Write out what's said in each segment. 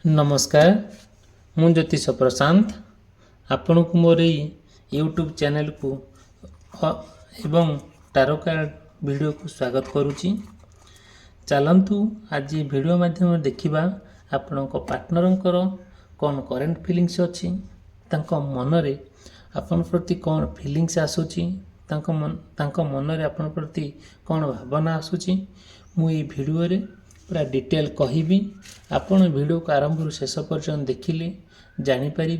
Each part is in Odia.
नमस्कार मु ज्योतिष प्रशांत आपण को मोर यूट्यूब चैनल को एवं टारो कार्ड वीडियो को स्वागत करुच्ची। चलतु आज वीडियो माध्यम देखा आपण पार्टनर कौन करेन्ट फिलिंग्स अच्छी मन रे आपण प्रति कौन फिलिंग्स आसूची मन रे आपण प्रति कौन भावना आसूची मु ये वीडियो रे पूरा डिटेल कहिबी। आपण वीडियो को आरंभ शेष पर्यंत देखिले जानीपर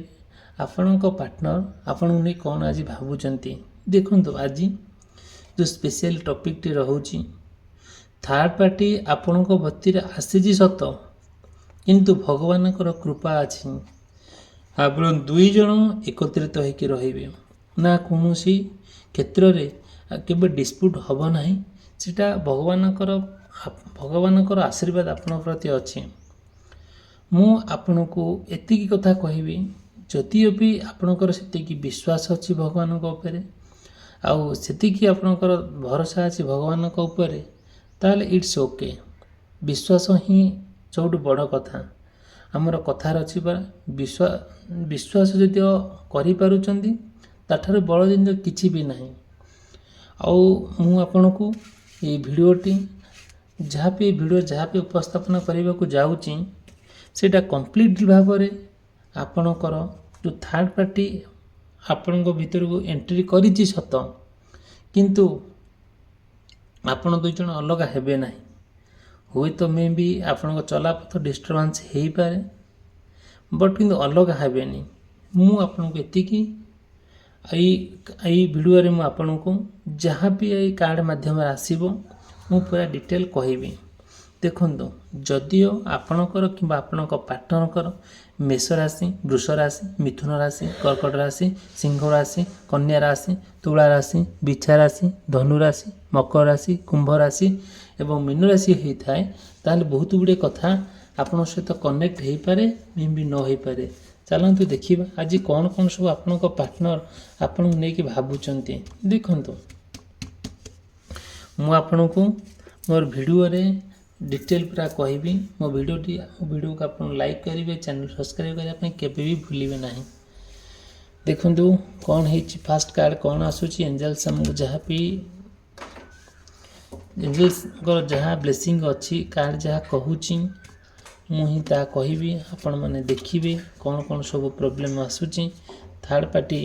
आपण पार्टनर आपण नहीं कौन आज भावुंट। देखु आज जो स्पेशल टॉपिक टी रोचे थर्ड पार्टी आपण भक्ति आसी सत किंतु भगवान कृपा अच्छी आपण दुई जन एकत्रित होकर रहिबे ना कौन क्षेत्र में केबे डिस्प्यूट हम ना सेटा भगवान आशीर्वाद आपण प्रति अच्छी। मु आपण को एति कथा कहबी जदिओ भी आपणकर से विश्वास अच्छी भगवान उपरे आउ से आपणकर भरोसा अच्छी भगवान उपरे ताले इट्स ओके। विश्वास ही सबुठ बड़ कथा आमर कथार अच्छी विश्वास जदि करें ताठार बड़ दिन किसी भी नहीं। आउ आपण को ये वीडियोटी जहाँ भी उपस्थापन करने को जाऊँगी सेटा कंप्लीट भाव में आपणकर जो थर्ड पार्टी आपण भीतर को एंट्री करी सत किंतु आपण दुई जन अलग हेबे ना हुए तो मे भी आपण चलापथ डिस्टर्बांस हो पाए बट किंतु अलग हेबेनी। मु आपन को एतिकी वीडियो रे मु आपन को जहाँ भी ये कार्ड माध्यम आसीबो मु पूरा डिटेल कहबी। देखो जदिओ आपणकर कि पार्टनर मेष राशि वृष राशि मिथुन राशि कर्कट राशि सिंह राशि कन्या राशि तुला राशि बिछा राशि धनु राशि मकर राशि कुंभ राशि एवं मीन राशि होता है ताल बहुत गुड़े कथा आपण सहित कनेक्ट हो पारे भी न हो पारे। चलतु देखा आज कौन कौन सब आपण पार्टनर आपन नहीं भावुंट। देखु मु आपन को मोर वीडियो रे डिटेल पूरा कहबी। मो वीडियो को आप लाइक करेंगे चैनल सब्सक्राइब करने केबे भी भूलिए ना। देखु कौन है फास्ट कार्ड कौन आसूची एंजल्स आमको जहाँ भी एंजल्स जहाँ ब्लेसिंग अच्छी कार्ड जहाँ कहूँ मुझे ता कहबी आपण मैंने देखिए कौन कौन सब प्रोब्लेम आसूची थर्ड पार्टी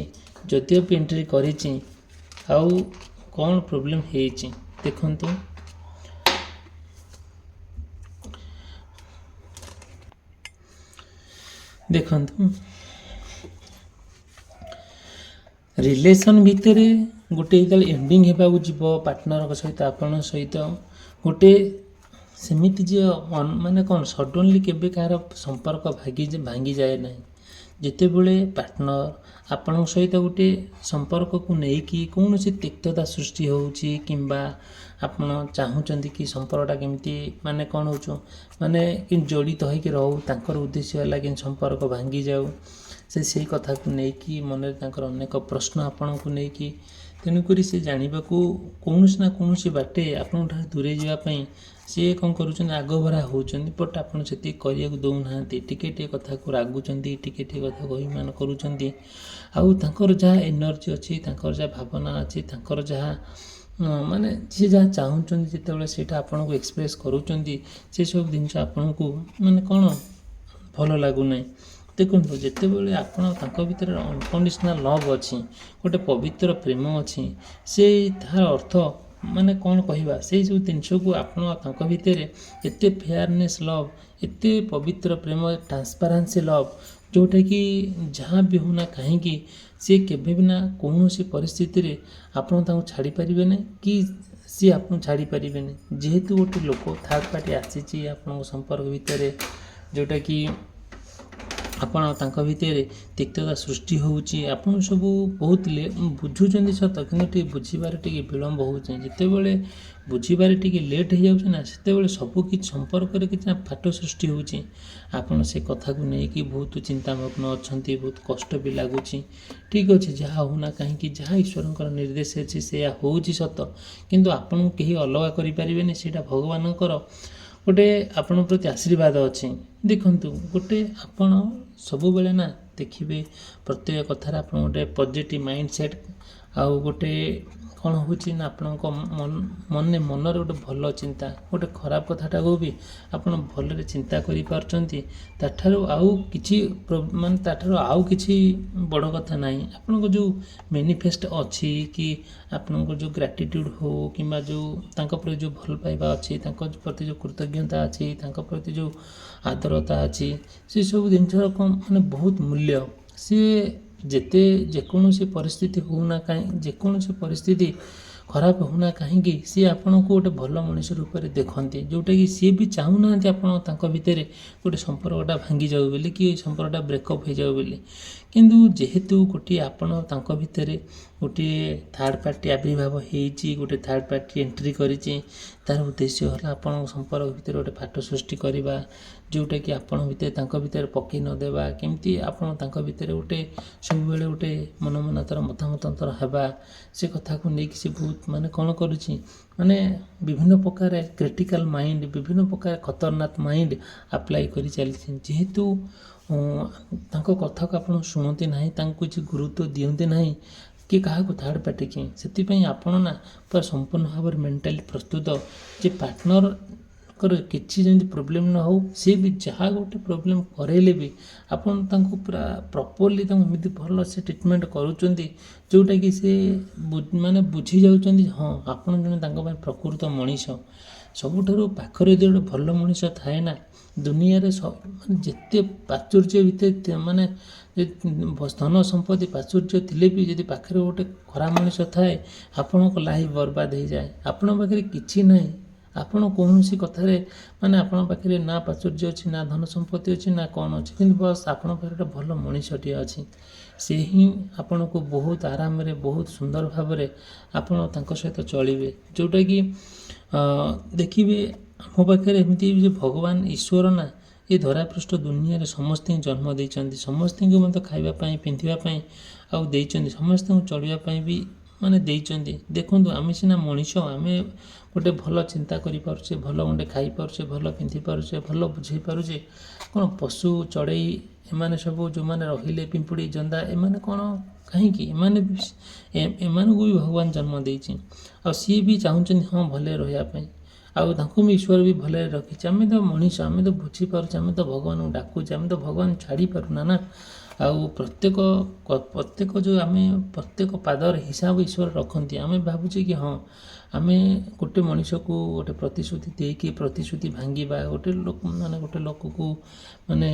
जदिओ भी एंट्री करी आउ कौन प्रोब्लेम है। देखु देखु रिलेशन भितर गोटे एंडिंग होगा जीव पार्टनर सहित आपण सहित गोटे सेमिति जे माने कौन सडनली केबे कार संपर्क भांगी जाए ना जिते बड़े पार्टनर आपण सहित गोटे संपर्क को लेकिन कौन सी तिक्तता सृष्टि होउची किंबा आपण चाहूँगी कि संपर्कटा केमती माने कौन हो माने कि जड़ित होकर रहू तांकर उद्देश्य है कि संपर्क भांगी जाऊ से कथा को लेकिन मन में अनेक प्रश्न आपण को लेकिन तेणुक से जानवा कौन ना कौन बाटे आपण दूरे जावाई सी कौन कर आगभरा होती बट आपड़ से करने दौना टिके कथा को रागुंट टिके कथा अभिमान कर जहाँ एनर्जी अच्छी जहाँ भावना अच्छी जहाँ माने सी जहाँ चाहूँ जिते से आपन को एक्सप्रेस करुँच से सब जिन आपन को माने कौन भल लगुना। देखो जिते बड़े आप भीतर अनकंडीशनल लव अच्छी गोटे पवित्र प्रेम अच्छी से तार अर्थ माने कौन कहवा से सब जिनस को आप भितर एत फेयरनेस लव एत पवित्र प्रेम ट्रांसपेरेंसी लव जोटा कि जहाँ भी होना कहीं सी केवे भी ना कौन सी परिस्थिति आपन छाड़ी पारे ना कि सी आप छाड़ी पारे ना जेहेतु गोटे लोक थर्ड पार्टी आसी आप संपर्क भितर जोटा कि आपण भितर तिक्तता सृष्टि होउची आपण सब बहुत बुझुचंदी सत कि बुझीबार टे विलम्ब होउचे जिते बड़े बुझीबार टे लेट हो जाउछ ना सेते बड़े सब किछ संपर्क रे किछ फाट सृष्टि होउची आपण से कथा को लेकिन बहुत चिंतामग्न अच्छी बहुत कष्ट भी लगुच। ठीक अच्छे जहाँ होना कहीं जहाँ ईश्वर निर्देश अच्छी से होउची सत किंतु आपण कहीं अलग करें से भगवान ଗୋଟେ ଆପଣଙ୍କ ପ୍ରତି ଆଶୀର୍ବାଦ ଅଛି। ଦେଖନ୍ତୁ ଗୋଟେ ଆପଣ ସବୁବେଳେ ନା ଦେଖିବେ ପ୍ରତ୍ୟେକ କଥାରେ ଆପଣ ଗୋଟେ ପଜିଟିଭ୍ ମାଇଣ୍ଡ ସେଟ୍ ଆଉ ଗୋଟେ କ'ଣ ହେଉଛି ନା ଆପଣଙ୍କ ମନରେ ଗୋଟେ ଭଲ ଚିନ୍ତା, ଗୋଟେ ଖରାପ କଥାଟାକୁ ବି ଆପଣ ଭଲରେ ଚିନ୍ତା କରିପାରୁଛନ୍ତି। ତାଠାରୁ ଆଉ କିଛି ମାନେ ତାଠାରୁ ଆଉ କିଛି ବଡ଼ କଥା ନାହିଁ। ଆପଣଙ୍କ ଯେଉଁ ମ୍ୟାନିଫେଷ୍ଟ ଅଛି କି ଆପଣଙ୍କର ଯେଉଁ ଗ୍ରାଟିଟ୍ୟୁଡ଼୍ ହେଉ କିମ୍ବା ଯେଉଁ ତାଙ୍କ ପ୍ରତି ଯେଉଁ ଭଲ ପାଇବା ଅଛି, ତାଙ୍କ ପ୍ରତି ଯେଉଁ କୃତଜ୍ଞତା ଅଛି, ତାଙ୍କ ପ୍ରତି ଯେଉଁ ଆଦରତା ଅଛି, ସେସବୁ ଜିନିଷର ମାନେ ବହୁତ ମୂଲ୍ୟ। ସିଏ ଯେକୌଣସି ପରିସ୍ଥିତି ହେଉନା କାହିଁକି, ଯେକୌଣସି ପରିସ୍ଥିତି ଖରାପ ହେଉନା କାହିଁକି, ସିଏ ଆପଣଙ୍କୁ ଗୋଟେ ଭଲ ମଣିଷ ରୂପରେ ଦେଖନ୍ତି, ଯେଉଁଟାକି ସିଏ ବି ଚାହୁଁନାହାନ୍ତି ଆପଣ ତାଙ୍କ ଭିତରେ ଗୋଟେ ସମ୍ପର୍କଟା ଭାଙ୍ଗିଯାଉ ବୋଲି କି ସମ୍ପର୍କଟା ବ୍ରେକଅପ୍ ହୋଇଯାଉ ବୋଲି। କିନ୍ତୁ ଯେହେତୁ ଗୋଟିଏ ଆପଣ ତାଙ୍କ ଭିତରେ ଗୋଟିଏ ଥାର୍ଡ଼ ପାର୍ଟି ଆବିର୍ଭାବ ହେଇଛି, ଗୋଟେ ଥାର୍ଡ଼ ପାର୍ଟି ଏଣ୍ଟ୍ରି କରିଛି, ତା'ର ଉଦ୍ଦେଶ୍ୟ ହେଲା ଆପଣଙ୍କ ସମ୍ପର୍କ ଭିତରେ ଗୋଟେ ଫାଟ ସୃଷ୍ଟି କରିବା, ଯେଉଁଟାକି ଆପଣଙ୍କ ଭିତରେ ତାଙ୍କ ଭିତରେ ପକାଇ ନ ଦେବା, କେମିତି ଆପଣ ତାଙ୍କ ଭିତରେ ଗୋଟେ ସବୁବେଳେ ଗୋଟେ ମନମନାନ୍ତର ମତାମତାନ୍ତର ହେବା, ସେ କଥାକୁ ନେଇକି ସେ ବହୁତ ମାନେ କ'ଣ କରୁଛି, ମାନେ ବିଭିନ୍ନ ପ୍ରକାର କ୍ରିଟିକାଲ ମାଇଣ୍ଡ, ବିଭିନ୍ନ ପ୍ରକାର ଖତରନାକ ମାଇଣ୍ଡ ଆପ୍ଲାଏ କରି ଚାଲିଛି। ଯେହେତୁ ତାଙ୍କ କଥାକୁ ଆପଣ ଶୁଣନ୍ତି ନାହିଁ, ତାଙ୍କୁ କିଛି ଗୁରୁତ୍ୱ ଦିଅନ୍ତି ନାହିଁ, କି କାହାକୁ ଥାର୍ଡ଼ ପାର୍ଟି କି, ସେଥିପାଇଁ ଆପଣ ନା ପୁରା ସମ୍ପୂର୍ଣ୍ଣ ଭାବରେ ମେଣ୍ଟାଲି ପ୍ରସ୍ତୁତ ଯେ ପାର୍ଟନରଙ୍କର କିଛି ଯେମିତି ପ୍ରୋବ୍ଲେମ୍ ନ ହେଉ, ସିଏ ବି ଯାହା ଗୋଟେ ପ୍ରୋବ୍ଲେମ୍ କରେଇଲେ ବି ଆପଣ ତାଙ୍କୁ ପୁରା ପ୍ରପରଲି ତାଙ୍କୁ ଏମିତି ଭଲ ସେ ଟ୍ରିଟମେଣ୍ଟ କରୁଛନ୍ତି, ଯେଉଁଟାକି ସେ ମାନେ ବୁଝି ଯାଉଛନ୍ତି ହଁ ଆପଣ ଜଣେ ତାଙ୍କ ପାଇଁ ପ୍ରକୃତ ମଣିଷ। ସବୁଠାରୁ ପାଖରେ ଯଦି ଗୋଟେ ଭଲ ମଣିଷ ଥାଏ ନା, ଦୁନିଆରେ ମାନେ ଯେତେ ପ୍ରାଚୁର୍ଯ୍ୟ ଭିତରେ ମାନେ ଧନ ସମ୍ପତ୍ତି ପ୍ରାଚୁର୍ଯ୍ୟ ଥିଲେ ବି ଯଦି ପାଖରେ ଗୋଟେ ଖରାପ ମଣିଷ ଥାଏ, ଆପଣଙ୍କ ଲାଇଫ୍ ବର୍ବାଦ ହେଇଯାଏ। ଆପଣଙ୍କ ପାଖରେ କିଛି ନାହିଁ, ଆପଣ କୌଣସି କଥାରେ ମାନେ ଆପଣଙ୍କ ପାଖରେ ନା ପ୍ରାଚୁର୍ଯ୍ୟ ଅଛି, ନା ଧନ ସମ୍ପତ୍ତି ଅଛି, ନା କ'ଣ ଅଛି, କିନ୍ତୁ ବସ୍ ଆପଣଙ୍କ ପାଖରେ ଗୋଟେ ଭଲ ମଣିଷଟିଏ ଅଛି। ସେ ହିଁ ଆପଣଙ୍କୁ ବହୁତ ଆରାମରେ, ବହୁତ ସୁନ୍ଦର ଭାବରେ ଆପଣ ତାଙ୍କ ସହିତ ଚଳିବେ। ଯେଉଁଟାକି ଦେଖିବେ ଆମ ପାଖରେ ଏମିତି ଯେ ଭଗବାନ ଈଶ୍ୱର ନା ଏ ଧରାପୃଷ୍ଠ ଦୁନିଆରେ ସମସ୍ତଙ୍କୁ ଜନ୍ମ ଦେଇଛନ୍ତି, ସମସ୍ତଙ୍କୁ ମଧ୍ୟ ଖାଇବା ପାଇଁ, ପିନ୍ଧିବା ପାଇଁ ଆଉ ଦେଇଛନ୍ତି, ସମସ୍ତଙ୍କୁ ଚଳିବା ପାଇଁ ବି ମାନେ ଦେଇଛନ୍ତି। ଦେଖନ୍ତୁ ଆମେ ସିନା ମଣିଷ, ଆମେ ଗୋଟେ ଭଲ ଚିନ୍ତା କରିପାରୁଛେ, ଭଲ ଗଣ୍ଡେ ଖାଇପାରୁଛେ, ଭଲ ପିନ୍ଧିପାରୁଛେ, ଭଲ ବୁଝେଇ ପାରୁଛେ। କ'ଣ ପଶୁ ଚଢ଼େଇ ଏମାନେ ସବୁ ଯେଉଁମାନେ ରହିଲେ ପିମ୍ପୁଡ଼ି ଜନ୍ଦା, ଏମାନେ କ'ଣ କାହିଁକି, ଏମାନଙ୍କୁ ବି ଭଗବାନ ଜନ୍ମ ଦେଇଛି, ଆଉ ସିଏ ବି ଚାହୁଁଛନ୍ତି ହଁ ଭଲରେ ରହିବା ପାଇଁ, ଆଉ ତାଙ୍କୁ ବି ଈଶ୍ୱର ବି ଭଲରେ ରଖିଛି। ଆମେ ତ ମଣିଷ, ଆମେ ତ ବୁଝିପାରୁଛେ, ଆମେ ତ ଭଗବାନଙ୍କୁ ଡାକୁଛେ, ଆମେ ତ ଭଗବାନ ଛାଡ଼ିପାରୁନା ନା। ଆଉ ପ୍ରତ୍ୟେକ ଯେଉଁ ଆମେ ପ୍ରତ୍ୟେକ ପାଦର ହିସାବ ଈଶ୍ୱର ରଖନ୍ତି। ଆମେ ଭାବୁଛେ କି ହଁ ଆମେ ଗୋଟେ ମଣିଷକୁ ଗୋଟେ ପ୍ରତିଶ୍ରୁତି ଦେଇକି ପ୍ରତିଶ୍ରୁତି ଭାଙ୍ଗିବା, ଗୋଟେ ଲୋକକୁ ମାନେ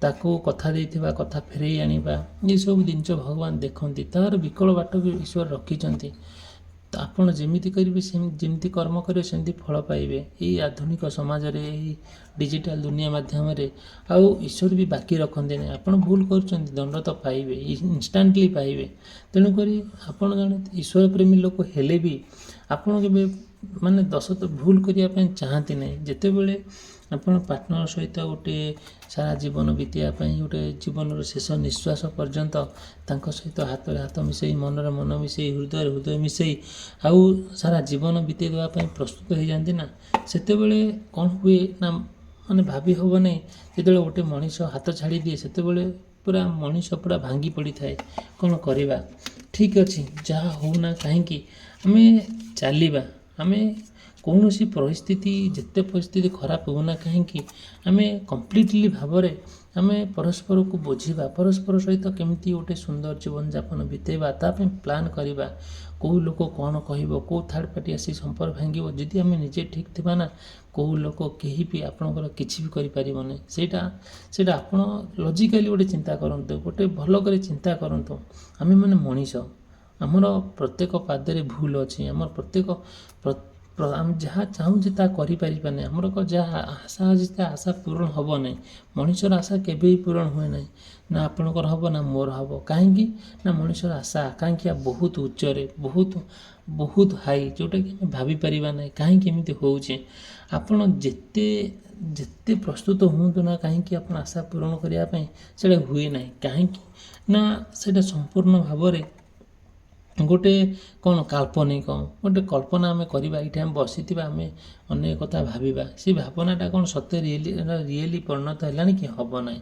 ତାକୁ କଥା ଦେଇଥିବା କଥା ଫେରେଇ ଆଣିବା, ଏସବୁ ଜିନିଷ ଭଗବାନ ଦେଖନ୍ତି। ତାହାର ବିକଳ ବାଟ ବି ଈଶ୍ୱର ରଖିଛନ୍ତି। ତ ଆପଣ ଯେମିତି କରିବେ, ଯେମିତି କର୍ମ କରିବେ ସେମିତି ଫଳ ପାଇବେ। ଏଇ ଆଧୁନିକ ସମାଜରେ, ଏଇ ଡିଜିଟାଲ ଦୁନିଆ ମାଧ୍ୟମରେ ଆଉ ଈଶ୍ୱର ବି ବାକି ରଖନ୍ତି ନାହିଁ। ଆପଣ ଭୁଲ କରୁଛନ୍ତି, ଦଣ୍ଡ ତ ପାଇବେ, ଇନଷ୍ଟାଣ୍ଟଲି ପାଇବେ। ତେଣୁକରି ଆପଣ ଜଣେ ଈଶ୍ୱର ପ୍ରେମୀ ଲୋକ ହେଲେ ବି ଆପଣ କେବେ ମାନେ ଭୁଲ କରିବା ପାଇଁ ଚାହାନ୍ତି ନାହିଁ। ଯେତେବେଳେ ଆପଣ ପାର୍ଟନର ସହିତ ଗୋଟେ ସାରା ଜୀବନ ବିତେଇବା ପାଇଁ, ଗୋଟେ ଜୀବନର ଶେଷ ନିଶ୍ୱାସ ପର୍ଯ୍ୟନ୍ତ ତାଙ୍କ ସହିତ ହାତରେ ହାତ ମିଶାଇ, ମନରେ ମନ ମିଶାଇ, ହୃଦୟରେ ହୃଦୟ ମିଶାଇ ଆଉ ସାରା ଜୀବନ ବିତେଇ ଦେବା ପାଇଁ ପ୍ରସ୍ତୁତ ହେଇଯାନ୍ତି ନା, ସେତେବେଳେ କ'ଣ ହୁଏ ନା ମାନେ ଭାବି ହେବ ନାହିଁ। ଯେତେବେଳେ ଗୋଟେ ମଣିଷ ହାତ ଛାଡ଼ିଦିଏ, ସେତେବେଳେ ପୁରା ମଣିଷ ପୁରା ଭାଙ୍ଗି ପଡ଼ିଥାଏ। କ'ଣ କରିବା, ଠିକ୍ ଅଛି, ଯାହା ହେଉନା କାହିଁକି ଆମେ ଚାଲିବା। ଆମେ କୌଣସି ପରିସ୍ଥିତି, ଯେତେ ପରିସ୍ଥିତି ଖରାପ ହେଉନା କାହିଁକି, ଆମେ କମ୍ପ୍ଲିଟଲି ଭାବରେ ଆମେ ପରସ୍ପରକୁ ବୁଝିବା, ପରସ୍ପର ସହିତ କେମିତି ଗୋଟେ ସୁନ୍ଦର ଜୀବନଯାପନ ବିତେଇବା, ତା ପାଇଁ ପ୍ଲାନ୍ କରିବା। କେଉଁ ଲୋକ କ'ଣ କହିବ, କେଉଁ ଥାର୍ଡ଼ ପାର୍ଟି ଆସି ସମ୍ପର୍କ ଭାଙ୍ଗିବ, ଯଦି ଆମେ ନିଜେ ଠିକ୍ ଥିବା ନା, କେଉଁ ଲୋକ କେହି ବି ଆପଣଙ୍କର କିଛି ବି କରିପାରିବନି। ସେଇଟା ଆପଣ ଲଜିକାଲି ଗୋଟେ ଚିନ୍ତା କରନ୍ତୁ, ଗୋଟେ ଭଲ କରି ଚିନ୍ତା କରନ୍ତୁ। ଆମେ ମାନେ ମଣିଷ, ଆମର ପ୍ରତ୍ୟେକ ପାଦରେ ଭୁଲ ଅଛି, ଆମର ଆମେ ଯାହା ଚାହୁଁଛେ ତାହା କରିପାରିବା ନାହିଁ। ଆମର ଯାହା ଆଶା ଅଛି ତା ଆଶା ପୂରଣ ହେବ ନାହିଁ। ମଣିଷର ଆଶା କେବେ ବି ପୂରଣ ହୁଏ ନାହିଁ, ନା ଆପଣଙ୍କର ହେବ ନା ମୋର ହେବ। କାହିଁକି ନା ମଣିଷର ଆଶା ଆକାଂକ୍ଷା ବହୁତ ଉଚ୍ଚରେ, ବହୁତ ହାଇ, ଯେଉଁଟାକି ଆମେ ଭାବିପାରିବା ନାହିଁ କାହିଁକି ଏମିତି ହେଉଛି। ଆପଣ ଯେତେ ପ୍ରସ୍ତୁତ ହୁଅନ୍ତୁ ନା କାହିଁକି ଆପଣ ଆଶା ପୂରଣ କରିବା ପାଇଁ, ସେଇଟା ହୁଏ ନାହିଁ। କାହିଁକି ନା ସେଇଟା ସମ୍ପୂର୍ଣ୍ଣ ଭାବରେ ଗୋଟେ କ'ଣ କାଳ୍ପନିକ ଗୋଟେ କଳ୍ପନା ଆମେ କରିବା, ଏଇଠି ଆମେ ବସିଥିବା, ଆମେ ଅନେକ କଥା ଭାବିବା, ସେ ଭାବନାଟା କ'ଣ ସତ୍ୟ ରିଏଲି ପରିଣତ ହେଲାଣି କି? ହେବ ନାହିଁ।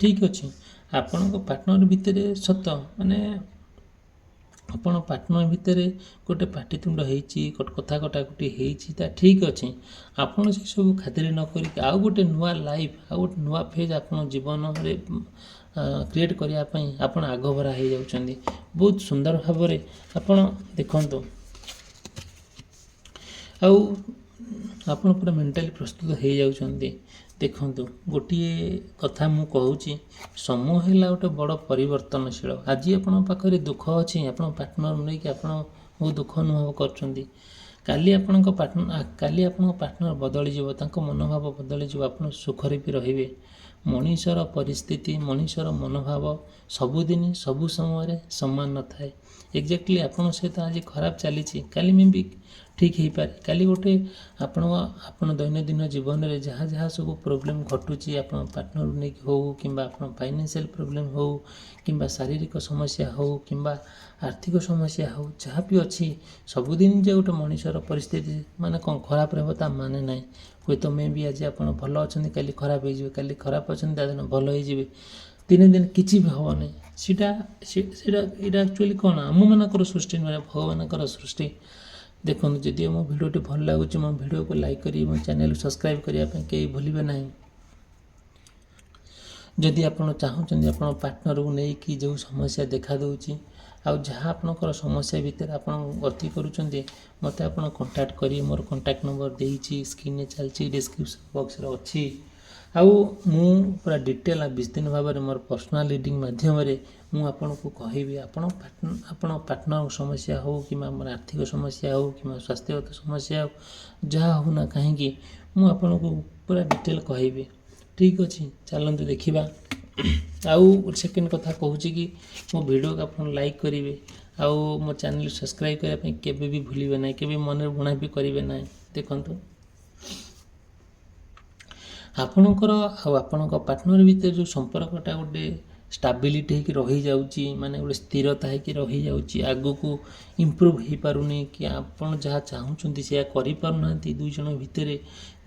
ଠିକ୍ ଅଛି, ଆପଣଙ୍କ ପାର୍ଟନର ଭିତରେ ସତ ମାନେ ଆପଣ ପାର୍ଟନର ଭିତରେ ଗୋଟେ ପାଟିତୁଣ୍ଡ ହେଇଛି, କଥା କଟାକଟି ହେଇଛି, ତା ଠିକ୍ ଅଛି। ଆପଣ ସେସବୁ ଖାତିର ନ କରିକି ଆଉ ଗୋଟେ ନୂଆ ଲାଇଫ୍, ଆଉ ଗୋଟେ ନୂଆ ଫେଜ୍ ଆପଣ ଜୀବନରେ କ୍ରିଏଟ୍ କରିବା ପାଇଁ ଆପଣ ଆଗଭରା ହେଇଯାଉଛନ୍ତି ବହୁତ ସୁନ୍ଦର ଭାବରେ। ଆପଣ ଦେଖନ୍ତୁ, ଆଉ ଆପଣ ପୁରା ମେଣ୍ଟାଲି ପ୍ରସ୍ତୁତ ହେଇଯାଉଛନ୍ତି। ଦେଖନ୍ତୁ, ଗୋଟିଏ କଥା ମୁଁ କହୁଛି, ସମୟ ହେଲା ଗୋଟେ ବଡ଼ ପରିବର୍ତ୍ତନଶୀଳ। ଆଜି ଆପଣଙ୍କ ପାଖରେ ଦୁଃଖ ଅଛି, ଆପଣଙ୍କ ପାର୍ଟନର ନେଇକି ଆପଣ ବହୁତ ଦୁଃଖ ଅନୁଭବ କରୁଛନ୍ତି। କାଲି ଆପଣଙ୍କ ପାର୍ଟନର ବଦଳିଯିବ, ତାଙ୍କ ମନୋଭାବ ବଦଳିଯିବ, ଆପଣ ସୁଖରେ ବି ରହିବେ। ମଣିଷର ପରିସ୍ଥିତି, ମଣିଷର ମନୋଭାବ ସବୁଦିନ ସବୁ ସମୟରେ ସମାନ ନଥାଏ। ଏକ୍ଜାକ୍ଟଲି ଆପଣଙ୍କ ସହିତ ଆଜି ଖରାପ ଚାଲିଛି, କାଲି ମେ ବି ଠିକ୍ ହେଇପାରେ। କାଲି ଗୋଟେ ଆପଣ ଦୈନନ୍ଦିନ ଜୀବନରେ ଯାହା ଯାହା ସବୁ ପ୍ରୋବ୍ଲେମ୍ ଘଟୁଛି, ଆପଣ ପାର୍ଟନରକୁ ନେଇକି ହେଉ, କିମ୍ବା ଆପଣ ଫାଇନାନ୍ସିଆଲ୍ ପ୍ରୋବ୍ଲେମ୍ ହେଉ, କିମ୍ବା ଶାରୀରିକ ସମସ୍ୟା ହେଉ, କିମ୍ବା ଆର୍ଥିକ ସମସ୍ୟା ହେଉ, ଯାହା ବି ଅଛି, ସବୁଦିନ ଯେ ଗୋଟେ ମଣିଷର ପରିସ୍ଥିତି ମାନେ କ'ଣ ଖରାପ ରହିବ ତା ମାନେ ନାହିଁ। ହୁଏତ ମେ ବି ଆଜି ଆପଣ ଭଲ ଅଛନ୍ତି, କାଲି ଖରାପ ହେଇଯିବେ, କାଲି ଖରାପ ଅଛନ୍ତି ତା ଦିନ ଭଲ ହେଇଯିବେ, ଦିନେ ଦିନ କିଛି ବି ହେବ ନାହିଁ। ଏଇଟା ଆକ୍ଚୁଆଲି କ'ଣ ଆମମାନଙ୍କର ସୃଷ୍ଟି ନୁହେଁ, ଭଗବାନଙ୍କର ସୃଷ୍ଟି। ଦେଖନ୍ତୁ, ଯଦି ମୋ ଭିଡ଼ିଓଟି ଭଲ ଲାଗୁଛି, ମୋ ଭିଡ଼ିଓକୁ ଲାଇକ୍ କରି ମୋ ଚ୍ୟାନେଲକୁ ସବସ୍କ୍ରାଇବ୍ କରିବା ପାଇଁ କେହି ଭୁଲିବେ ନାହିଁ। ଯଦି ଆପଣ ଚାହୁଁଛନ୍ତି ଆପଣ ପାର୍ଟନରକୁ ନେଇକି ଯେଉଁ ସମସ୍ୟା ଦେଖାଦେଉଛି, ଆଉ ଯାହା ଆପଣଙ୍କର ସମସ୍ୟା ଭିତରେ ଆପଣ ଗତି କରୁଛନ୍ତି, ମୋତେ ଆପଣ କଣ୍ଟାକ୍ଟ କରିବେ। ମୋର କଣ୍ଟାକ୍ଟ ନମ୍ବର ଦେଇଛି, ସ୍କ୍ରିନ୍ରେ ଚାଲିଛି, ଡିସ୍କ୍ରିପ୍ସନ୍ ବକ୍ସରେ ଅଛି। ଆଉ ମୁଁ ପୁରା ଡିଟେଲ୍ ବିସ୍ତୀର୍ଣ୍ଣ ଭାବରେ ମୋର ପର୍ସନାଲ୍ ରିଡ଼ିଂ ମାଧ୍ୟମରେ ମୁଁ ଆପଣଙ୍କୁ କହିବି। ଆପଣ ପାର୍ଟନର ସମସ୍ୟା ହେଉ, କିମ୍ବା ଆମର ଆର୍ଥିକ ସମସ୍ୟା ହେଉ, କିମ୍ବା ସ୍ୱାସ୍ଥ୍ୟଗତ ସମସ୍ୟା ହେଉ, ଯାହା ହେଉ ନା କାହିଁକି, ମୁଁ ଆପଣଙ୍କୁ ପୁରା ଡିଟେଲ୍ କହିବି। ଠିକ୍ ଅଛି, ଚାଲନ୍ତୁ ଦେଖିବା। ଆଉ ସେକେଣ୍ଡ କଥା କହୁଛି କି ମୋ ଭିଡ଼ିଓକୁ ଆପଣ ଲାଇକ୍ କରିବେ, ଆଉ ମୋ ଚ୍ୟାନେଲ୍ ସବସ୍କ୍ରାଇବ୍ କରିବା ପାଇଁ କେବେ ବି ଭୁଲିବେ ନାହିଁ, କେବେ ମନରେ ବୁଣା ବି କରିବେ ନାହିଁ। ଦେଖନ୍ତୁ, ଆପଣଙ୍କର ଆଉ ଆପଣଙ୍କ ପାର୍ଟନର ଭିତରେ ଯେଉଁ ସମ୍ପର୍କଟା ଗୋଟେ ଷ୍ଟାବିଲିଟି ହେଇକି ରହିଯାଉଛି, ମାନେ ଗୋଟେ ସ୍ଥିରତା ହେଇକି ରହିଯାଉଛି, ଆଗକୁ ଇମ୍ପ୍ରୁଭ୍ ହେଇପାରୁନି, କି ଆପଣ ଯାହା ଚାହୁଁଛନ୍ତି ସେୟା କରିପାରୁନାହାନ୍ତି, ଦୁଇ ଜଣ ଭିତରେ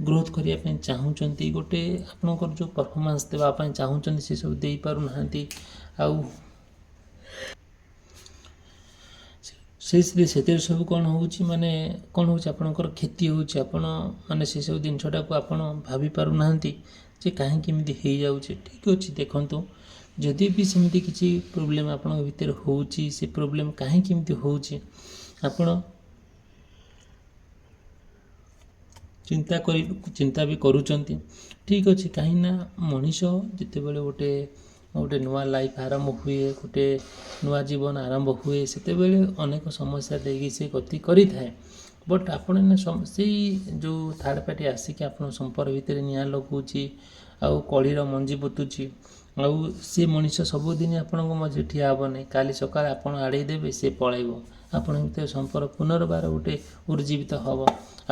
ଗ୍ରୋଥ୍ କରିବା ପାଇଁ ଚାହୁଁଛନ୍ତି, ଗୋଟେ ଆପଣଙ୍କର ଯେଉଁ ପରଫର୍ମାନ୍ସ ଦେବା ପାଇଁ ଚାହୁଁଛନ୍ତି ସେସବୁ ଦେଇପାରୁନାହାନ୍ତି, ଆଉ ସେଥିରେ ସବୁ କ'ଣ ହେଉଛି, ମାନେ କ'ଣ ହେଉଛି, ଆପଣଙ୍କର କ୍ଷତି ହେଉଛି। ଆପଣ ମାନେ ସେସବୁ ଜିନିଷଟାକୁ ଆପଣ ଭାବି ପାରୁନାହାନ୍ତି ଯେ କାହିଁକି ଏମିତି ହେଇଯାଉଛି। ଠିକ୍ ଅଛି, ଦେଖନ୍ତୁ, ଯଦି ବି ସେମିତି କିଛି ପ୍ରୋବ୍ଲେମ୍ ଆପଣଙ୍କ ଭିତରେ ହେଉଛି, ସେ ପ୍ରୋବ୍ଲେମ୍ କାହିଁକି ଏମିତି ହେଉଛି ଆପଣ ଚିନ୍ତା ବି କରୁଛନ୍ତି। ଠିକ୍ ଅଛି, କାହିଁକିନା ମଣିଷ ଯେତେବେଳେ ଗୋଟେ ନୂଆ ଲାଇଫ୍ ଆରମ୍ଭ ହୁଏ, ଗୋଟେ ନୂଆ ଜୀବନ ଆରମ୍ଭ ହୁଏ, ସେତେବେଳେ ଅନେକ ସମସ୍ୟା ଦେଇକି ସେ ଗତି କରିଥାଏ। ବଟ୍ ଆପଣ ସେଇ ଯେଉଁ ଥାର୍ଡ଼ ପାର୍ଟି ଆସିକି ଆପଣ ସମ୍ପର୍କ ଭିତରେ ନିଆଁ ଲଗାଉଛି, ଆଉ କଳିର ମଞ୍ଜି ପୋତୁଛି, ଆଉ ସେ ମଣିଷ ସବୁଦିନ ଆପଣଙ୍କ ମଝିରେ ଠିଆ ହେବ ନାହିଁ। କାଲି ସକାଳେ ଆପଣ ଆଡ଼େଇ ଦେବେ, ସେ ପଳାଇବ। ଆପଣଙ୍କ ଭିତରେ ସମ୍ପର୍କ ପୁନର୍ବାର ଗୋଟେ ଉଜ୍ଜୀବିତ ହେବ।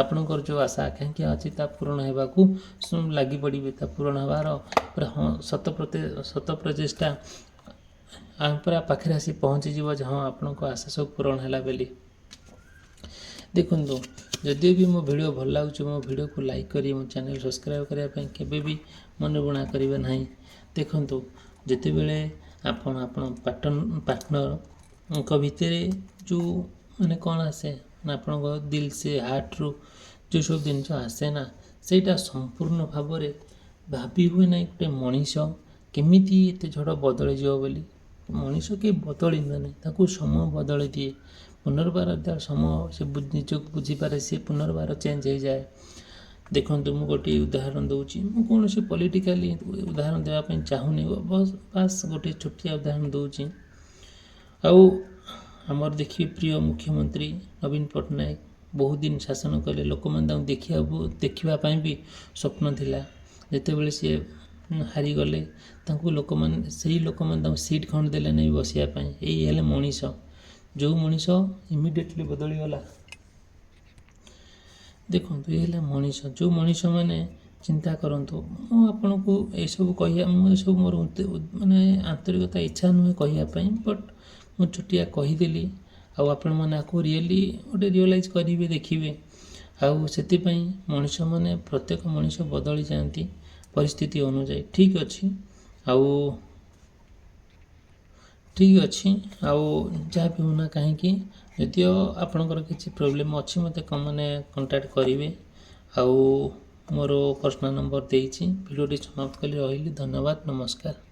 ଆପଣଙ୍କର ଯେଉଁ ଆଶା ଆକାଂକ୍ଷା ଅଛି ତା ପୂରଣ ହେବାକୁ ଲାଗି ପଡ଼ିବେ, ତା ପୂରଣ ହେବାର ପୁରା ଶତ ପ୍ରଚେଷ୍ଟା ପୁରା ପାଖରେ ଆସି ପହଞ୍ଚିଯିବ ଯେ ହଁ, ଆପଣଙ୍କ ଆଶା ସବୁ ପୂରଣ ହେଲା ବୋଲି। ଦେଖନ୍ତୁ, ଯଦି ବି ମୋ ଭିଡ଼ିଓ ଭଲ ଲାଗୁଛି, ମୋ ଭିଡ଼ିଓକୁ ଲାଇକ୍ କରି ମୋ ଚ୍ୟାନେଲ୍ ସବସ୍କ୍ରାଇବ୍ କରିବା ପାଇଁ କେବେ ବି ମନେ ବୁଣା କରିବେ ନାହିଁ। ଦେଖନ୍ତୁ, ଯେତେବେଳେ ଆପଣ ପାର୍ଟନରଙ୍କ ଭିତରେ ଯେଉଁ ମାନେ କ'ଣ ଆସେ ନା, ଆପଣଙ୍କ ଦିଲ୍ ସେ ହାର୍ଟରୁ ଯେଉଁ ସବୁ ଜିନିଷ ଆସେ ନା, ସେଇଟା ସମ୍ପୂର୍ଣ୍ଣ ଭାବରେ ଭାବି ହୁଏ ନାହିଁ ଗୋଟେ ମଣିଷ କେମିତି ଏତେ ଝଡ଼ ବଦଳିଯିବ ବୋଲି। ମଣିଷ କେହି ବଦଳି ହୁଏ ନାହିଁ, ତାକୁ ସମୟ ବଦଳି ଦିଏ। ପୁନର୍ବାର ଯେତେବେଳେ ସମୟ ସେ ନିଜକୁ ବୁଝିପାରେ, ସେ ପୁନର୍ବାର ଚେଞ୍ଜ ହେଇଯାଏ। ଦେଖନ୍ତୁ, ମୁଁ ଗୋଟିଏ ଉଦାହରଣ ଦେଉଛି। ମୁଁ କୌଣସି ପଲିଟିକାଲି ଉଦାହରଣ ଦେବା ପାଇଁ ଚାହୁଁନି, ବାସ୍ ଗୋଟିଏ ଛୋଟିଆ ଉଦାହରଣ ଦେଉଛି। ଆଉ ଆମର ଦେଖିବେ ପ୍ରିୟ ମୁଖ୍ୟମନ୍ତ୍ରୀ ନବୀନ ପଟ୍ଟନାୟକ ବହୁତ ଦିନ ଶାସନ କଲେ, ଲୋକମାନେ ତାଙ୍କୁ ଦେଖିବା ପାଇଁ ବି ସ୍ୱପ୍ନ ଥିଲା। ଯେତେବେଳେ ସିଏ ହାରିଗଲେ, ସେଇ ଲୋକମାନେ ତାଙ୍କୁ ସିଟ୍ ଖଣ୍ଡେ ଦେଲେ ନେଇ ବସିବା ପାଇଁ। ଏଇ ହେଲେ ମଣିଷ, ଯେଉଁ ମଣିଷ ଇମିଡ଼ିଏଟଲି ବଦଳିଗଲା। ଦେଖନ୍ତୁ, ଏ ହେଲା ମଣିଷ, ଯେଉଁ ମଣିଷମାନେ ଚିନ୍ତା କରନ୍ତୁ। ମୁଁ ଆପଣଙ୍କୁ ଏସବୁ ମୋର ମାନେ ଆନ୍ତରିକତା ଇଚ୍ଛା ନୁହେଁ କହିବା ପାଇଁ, ବଟ୍ ମୁଁ ଛୋଟିଆ କହିଦେଲି। ଆଉ ଆପଣମାନେ ଆକୁ ରିଏଲି ଗୋଟେ ରିଅଲାଇଜ୍ କରିବେ, ଦେଖିବେ। ଆଉ ସେଥିପାଇଁ ମଣିଷମାନେ ପ୍ରତ୍ୟେକ ମଣିଷ ବଦଳି ଯାଆନ୍ତି ପରିସ୍ଥିତି ଅନୁଯାୟୀ। ଠିକ୍ ଅଛି, ଆଉ ଯାହା ବି ହେଉନା କାହିଁକି, ଯଦିଓ ଆପଣଙ୍କର କିଛି ପ୍ରୋବ୍ଲେମ୍ ଅଛି ମୋତେ କଣ୍ଟାକ୍ଟ କରିବେ। ଆଉ ମୋର ପର୍ସନାଲ୍ ନମ୍ବର ଦେଇଛି। ଭିଡ଼ିଓଟି ସମାପ୍ତ କଲି। ରହିଲି। ଧନ୍ୟବାଦ। ନମସ୍କାର।